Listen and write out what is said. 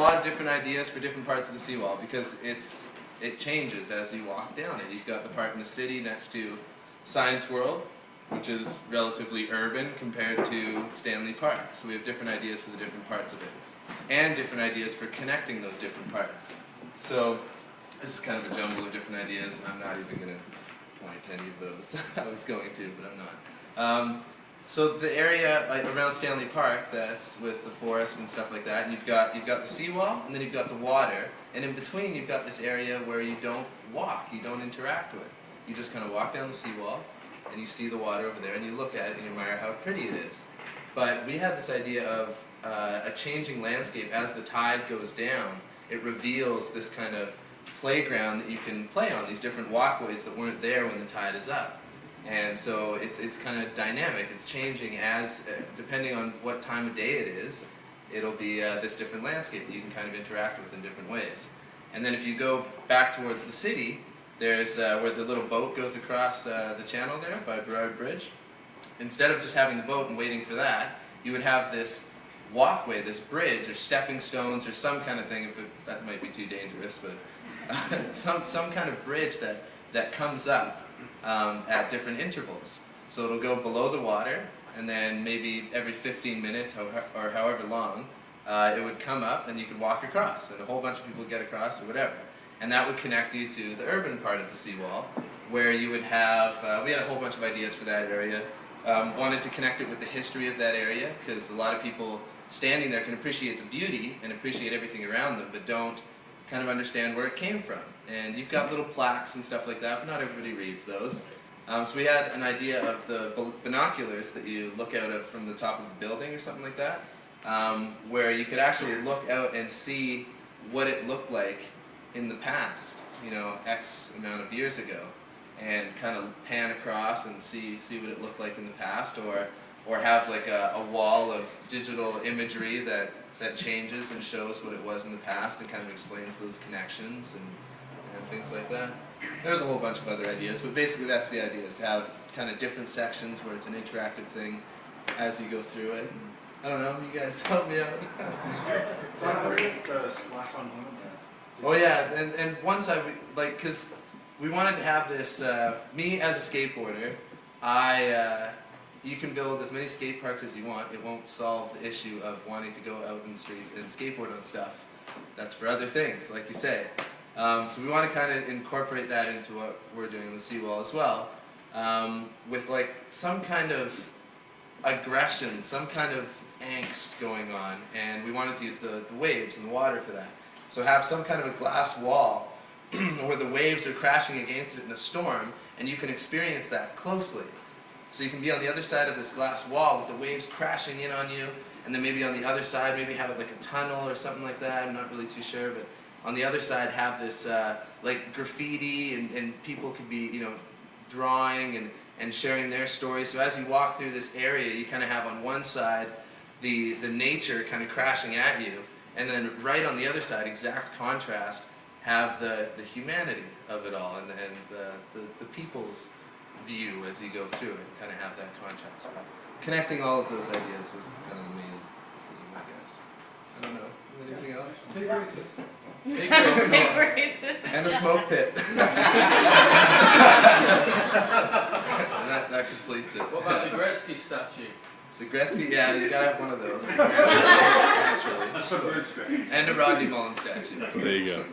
A lot of different ideas for different parts of the seawall because it changes as you walk down it. You've got the part in the city next to Science World, which is relatively urban compared to Stanley Park. So we have different ideas for the different parts of it, and different ideas for connecting those different parts. So this is kind of a jumble of different ideas. I'm not even going to point to any of those. I was going to, but I'm not. So the area around Stanley Park, that's with the forest and stuff like that, and you've got the seawall, and then you've got the water, and in between you've got this area where you don't walk, you don't interact with. You just kind of walk down the seawall, and you see the water over there, and you look at it and you admire how pretty it is. But we had this idea of a changing landscape as the tide goes down. It reveals this kind of playground that you can play on, these different walkways that weren't there when the tide is up. And so it's kind of dynamic. It's changing as, depending on what time of day it is, it'll be this different landscape that you can kind of interact with in different ways. And then if you go back towards the city, there's where the little boat goes across the channel there by Burrard Bridge. Instead of just having the boat and waiting for that, you would have this walkway, this bridge, or stepping stones, or some kind of thing. That might be too dangerous, but some kind of bridge that comes up at different intervals. So it'll go below the water, and then maybe every 15 minutes or however long, it would come up and you could walk across, and a whole bunch of people would get across or whatever. And that would connect you to the urban part of the seawall, where you would have, we had a whole bunch of ideas for that area. Wanted to connect it with the history of that area, because a lot of people standing there can appreciate the beauty and appreciate everything around them, but don't kind of understand where it came from. And you've got little plaques and stuff like that, but not everybody reads those. So we had an idea of the binoculars that you look out of from the top of a building or something like that, where you could actually look out and see what it looked like in the past, X amount of years ago, and kind of pan across and see what it looked like in the past, or have like a wall of digital imagery that changes and shows what it was in the past and kind of explains those connections and things like that. There's a whole bunch of other ideas, but basically that's the idea, is to have kind of different sections where it's an interactive thing as you go through it. I don't know, you guys help me out. Oh yeah, and once because we wanted to have this, me as a skateboarder, you can build as many skate parks as you want. It won't solve the issue of wanting to go out in the streets and skateboard on stuff. That's for other things, like you say. So we want to kind of incorporate that into what we're doing in the seawall as well, with like some kind of aggression, some kind of angst going on, and we wanted to use the waves and the water for that. So have some kind of a glass wall where the waves are crashing against it in a storm, and you can experience that closely. So you can be on the other side of this glass wall with the waves crashing in on you, and then maybe on the other side, maybe have it like a tunnel or something like that. I'm not really too sure, but on the other side have this like graffiti, and people could be drawing and sharing their stories. So as you walk through this area, you kind of have on one side the nature kind of crashing at you, and then right on the other side, exact contrast, have the humanity of it all, and the people's view as you go through it, kind of have that contrast. But connecting all of those ideas was kind of the main theme, I guess. I don't know. Anything else? Big races. Big races. And a smoke pit. And that completes it. What about the Gretzky statue? The Gretzky, yeah, you gotta have one of those. Naturally. That's a bird statue. And a Rodney Mullen statue. There you go.